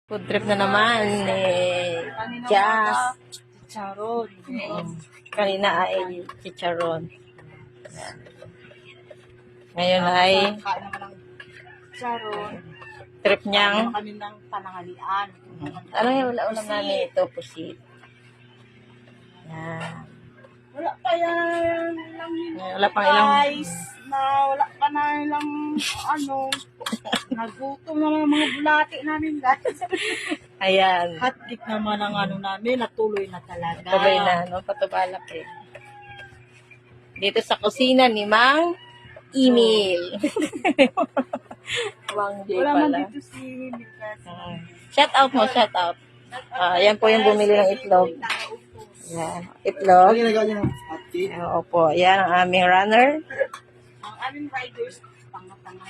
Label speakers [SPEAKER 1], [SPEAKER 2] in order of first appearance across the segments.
[SPEAKER 1] Food trip na naman ni Jazz.
[SPEAKER 2] Chicharon.
[SPEAKER 1] Kanina ay chicharon. Yan. Ngayon ay
[SPEAKER 2] Kain naman ng chicharon.
[SPEAKER 1] trip
[SPEAKER 2] Kain
[SPEAKER 1] niyang
[SPEAKER 2] naman kami ng pananghalian.
[SPEAKER 1] ano yung ulam namin ito? Pusit. Yan.
[SPEAKER 2] Wala pa yan lang
[SPEAKER 1] Wala pang ilang
[SPEAKER 2] guys. Wala pa na ilang nagutom naman ang mga bulati namin guys.
[SPEAKER 1] ayan.
[SPEAKER 2] Hotcake naman ang namin, natuloy na talaga.
[SPEAKER 1] Tuloy na, no? Patubalak eh. Dito sa kusina ni Mang Emil. Mang J
[SPEAKER 2] Wala man
[SPEAKER 1] pala.
[SPEAKER 2] dito si Nikas.
[SPEAKER 1] Shout out mo, shout out. Yan po yung bumili ng itlog. Yan, itlog. Opo, yan ang aming runner.
[SPEAKER 2] Ang aming riders, tanga-tanga.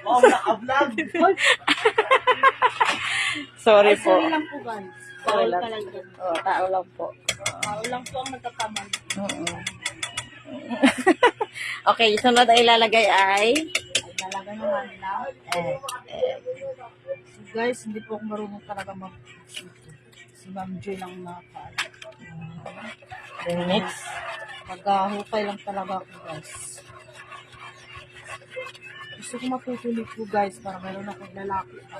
[SPEAKER 2] Wow, naka-vlog.
[SPEAKER 1] Sorry po.
[SPEAKER 2] Sorry lang po guys.
[SPEAKER 1] Sorry
[SPEAKER 2] Bawal
[SPEAKER 1] lang.
[SPEAKER 2] talaga.
[SPEAKER 1] Tao lang po.
[SPEAKER 2] Bawal lang po ang nagkakamali.
[SPEAKER 1] Okay, sunod ay ilalagay ay
[SPEAKER 2] Talaga naman lang. So guys, hindi po ako marunong talaga si Ma'am Joy lang
[SPEAKER 1] mix.
[SPEAKER 2] Pag-hukay lang talaga ako guys. Gusto ko matutuloy po guys para meron akong lalaki pa.